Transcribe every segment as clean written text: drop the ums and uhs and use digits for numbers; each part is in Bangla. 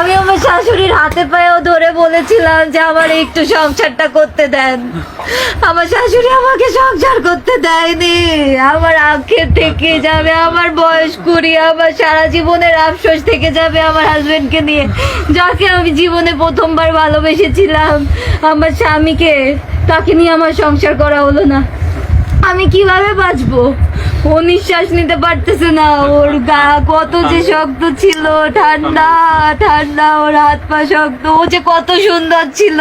আমি আমার শাশুড়ির হাতে পায়েও ধরে বলেছিলাম যে আমার একটু সংসারটা করতে দেন। আমার শাশুড়ি আমাকে সংসার করতে দেয়নি। আমার আখের থেকে যাবে, আমার বয়স কুড়ি, আমার সারা জীবনের আফসোস থেকে যাবে আমার হাজবেন্ডকে নিয়ে, যাকে আমি জীবনে প্রথমবার ভালোবেসেছিলাম। আমার স্বামীকে, তাকে নিয়ে আমার সংসার করা হলো না। আমি কিভাবে বাঁচবো? ও নিঃশ্বাস নিতে পারতেছে না। ওর গা কত যে শক্ত ছিল, ঠান্ডা ঠান্ডা, ওর হাত পা শক্ত। ও যে কত সুন্দর ছিল,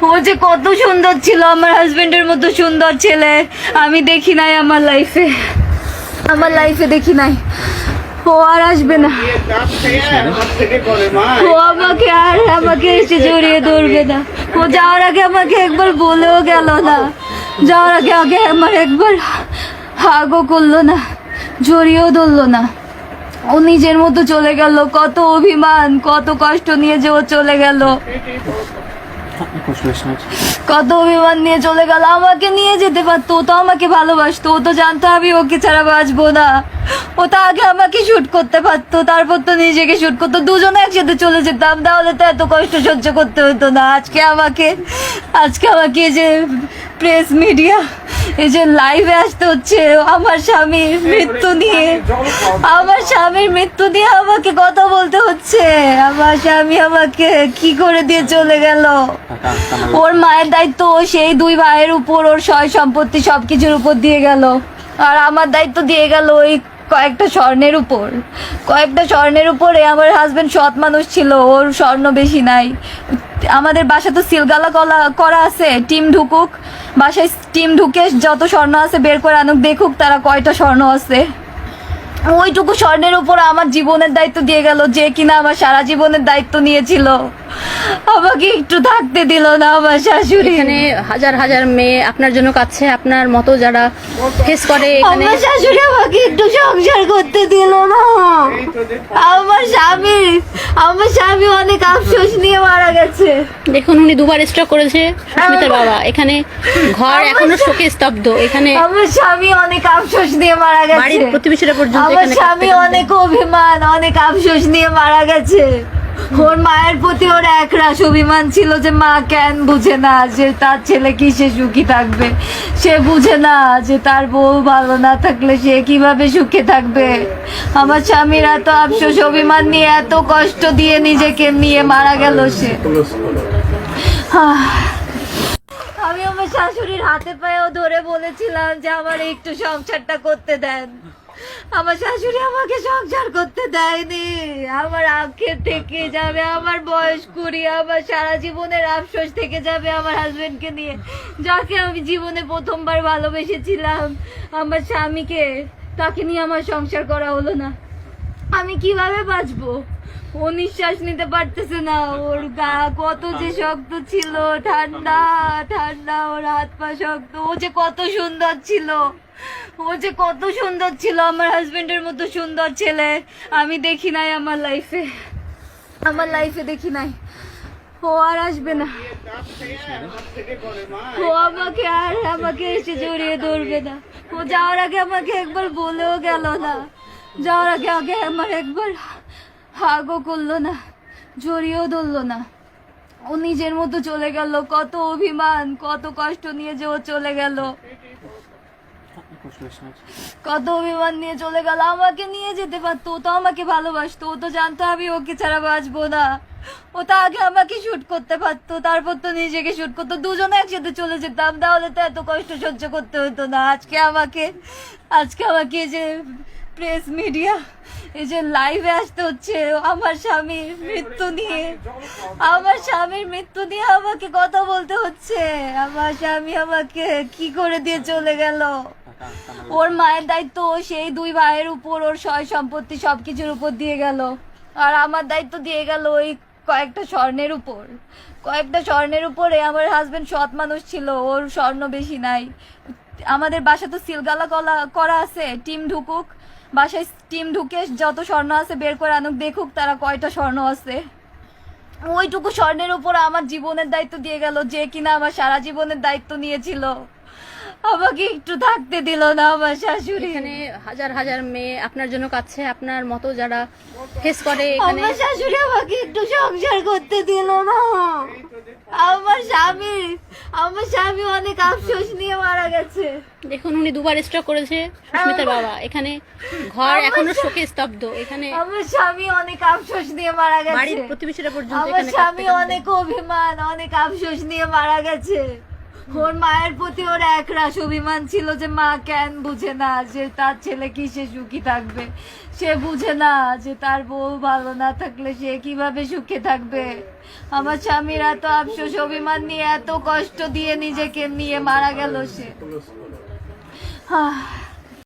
ও যে কত সুন্দর ছিল, আমার হাজবেন্ডের মতো সুন্দর ছেলে আমি দেখি নাই আমার লাইফে, আমার লাইফে দেখি নাই। ও আর আসবে না, ও আমাকে এসে জড়িয়ে ধরবে না। ও যাওয়ার আগে আমাকে একবার বলেও গেল না, যাওয়ার আগে আমার একবার হাগও করলো না, জড়িয়েও ধরলো না। ও নিজের মতো চলে গেল। কত অভিমান, কত কষ্ট নিয়ে যে ও চলে গেল, কত অভিমান নিয়ে চলে গেল। আমাকে নিয়ে যেতে পারতো, ও তো আমাকে ভালোবাসতো, ও তো জানতো আমি ওকে ছাড়া বাঁচবো না। ও তো আগে আমাকে শুট করতে পারতো, তারপর তো নিজেকে শুট করতো, দুজনে একসাথে চলে যেতাম, তাহলে তো এত কষ্ট সহ্য করতে হতো না। আজকে আমাকে এই যে প্রেস মিডিয়া, এই যে লাইভে আসতে হচ্ছে আমার স্বামীর মৃত্যু নিয়ে, আমার স্বামীর মৃত্যু নিয়ে আমাকে কথা বলতে হচ্ছে। আমার স্বামী আমাকে কি করে দিয়ে চলে গেল। ওর মায়ের দায়িত্ব সেই দুই ভাইয়ের উপর, ওর সয় সম্পত্তি সবকিছুর উপর দিয়ে গেল। আর আমার দায়িত্ব দিয়ে গেল ওই কয়েকটা স্বর্ণের উপরে। আমার হাজবেন্ড সৎ মানুষ ছিল, ওর স্বর্ণ বেশি নাই। আমাদের বাসা তো সিলগালা করা আছে, টিম ঢুকুক বাসায়, টিম ঢুকে যত স্বর্ণ আছে বের করে আনুক, দেখুক তারা কয়টা স্বর্ণ আছে। ওইটুকু স্বর্ণের উপর আমার জীবনের দায়িত্ব দিয়ে গেল, যে কিনা আমার সারা জীবনের দায়িত্ব নিয়েছিল। আমাকে একটু থাকতে দিল না আমার শাশুড়ি। এখানে হাজার হাজার মেয়ে আপনার জন্য কাছে, আপনার মতো যারা ফেস করে, এখানে আমার শাশুড়ি আমাকে একটু সংসার করতে দিল না। আমার স্বামী অনেক আফসোস নিয়ে মারা গেছে। দেখুন উনি দুবার স্ট্রোক করেছে সুস্মিতার বাবা। এখানে ঘর এখনো শোকে স্তব্ধ। এখানে আমার স্বামী অনেক আফসোস নিয়ে মারা গেছে, বাড়ির প্রতিবেশীরা পর্যন্ত আমার এখানে স্বামী অনেক অভিমান, অনেক আফসোস নিয়ে মারা গেছে। ওর মায়ের প্রতি ওর একরাশ অভিমান ছিল যে মা কেন বুঝে না যে তার ছেলে কি সে সুখী থাকবে। সে বুঝে না যে তার বউ ভালো না থাকলে সে কিভাবে সুখে থাকবে। আমার স্বামীর এত আফসোস অভিমান নিয়ে, এত কষ্ট দিয়ে নিজেকে নিয়ে মারা গেল সে। আমি আমার শাশুড়ির হাতে পায়েও ধরে বলেছিলাম যে আমার একটু সংসারটা করতে দেন। আমার শাশুড়ি আমাকে সংসার করতে দেয়নি। আমার আখের থেকে যাবে, আমার বয়স কুড়ি, আমার সারা জীবনের আফসোস থেকে যাবে আমার হাজবেন্ডকে নিয়ে, যাকে আমি জীবনে প্রথমবার ভালোবেসেছিলাম। আমার স্বামীকে, তাকে নিয়ে আমার সংসার করা হলো না। আমি কিভাবে বাঁচবো? ও নিঃশ্বাস নিতে পারতেছে না। ওর গা কত যে শক্ত ছিল, ঠান্ডা ঠান্ডা, ওর হাত পা শক্ত। ও যে কত সুন্দর ছিল, ও যে কত সুন্দর ছিল, আমার হাজবেন্ডের মতো সুন্দর ছেলে আমি দেখি নাই আমার লাইফে, আমার লাইফে দেখি নাই। ও আর আসবে না, ও আমাকে এসে জড়িয়ে ধরবে না। ও যাওয়ার আগে আমাকে একবার বলেও গেল না, যাওয়ার আগে আমার একবার হাগও করলো না, জড়িয়েও ধরলো না। ও নিজের মতো চলে গেল। কত অভিমান, কত কষ্ট নিয়ে যে ও চলে গেল, কত অভিমান নিয়ে চলে গেল। আমাকে নিয়ে যেতে পারতো, ও তো আমাকে ভালোবাসতো, ও তো জানতো আমি ওকে ছাড়া বাঁচবো না। ও তো আগে আমাকে শুট করতে পারতো, তারপর তো নিজেকে শুট করতো, দুজনে একসাথে চলে যেতাম, তাহলে তো এত কষ্ট সহ্য করতে হতো না। আজকে আমাকে এই যে প্রেস মিডিয়া, এই যে লাইভে আসতে হচ্ছে আমার স্বামীর মৃত্যু নিয়ে, আমাকে কথা বলতে হচ্ছে। আমার স্বামী আমাকে কি করে দিয়ে চলে গেল। ওর মায়ের দায়িত্ব সেই দুই ভাইয়ের উপর, ওর সয় সম্পত্তি সবকিছুর উপর দিয়ে গেল। আর আমার দায়িত্ব দিয়ে গেল ওই কয়েকটা স্বর্ণের উপরে। আমার হাজবেন্ড সৎ মানুষ ছিল, ওর স্বর্ণ বেশি নাই। আমাদের বাসা তো সিলগালা করা আছে, টিম ঢুকুক বাসায়, টিম ঢুকে যত স্বর্ণ আছে বের করে আনুক, দেখুক তারা কয়টা স্বর্ণ আছে। ওইটুকু স্বর্ণের উপর আমার জীবনের দায়িত্ব দিয়ে গেল, যে কিনা আমার সারা জীবনের দায়িত্ব নিয়েছিল। আমাকে একটু থাকতে দিল না আমার শাশুড়ি। এখানে হাজার হাজার মেয়ে আপনার জন্য কাছে, আপনার মতো যারা ফেস করে এখানে। আমার শাশুড়ি আমাকে একটু সংসার করতে দিল না। আমার স্বামী অনেক আফসোস নিয়ে মারা গেছে। দেখুন উনি দুবার স্ট্রোক করেছে সুস্মিতার বাবা। এখানে ঘর এখনো শোকে স্তব্ধ। এখানে আমার স্বামী অনেক আফসোস নিয়ে মারা গেছে। বাড়ির প্রতিবেশীরা পর্যন্ত আমার এখানে স্বামী অনেক অভিমান, অনেক আফসোস নিয়ে মারা গেছে। ওর মায়ের প্রতি ওর একরাশ অভিমান ছিল যে মা কেন বুঝে না যে তার ছেলে কি সে সুখী থাকবে। সে বুঝে না যে তার বউ ভালো না থাকলে সে কিভাবে সুখে থাকবে। আমার স্বামীর এত আফসোস অভিমান নিয়ে এত কষ্ট দিয়ে নিজেকে নিয়ে মারা গেল সে।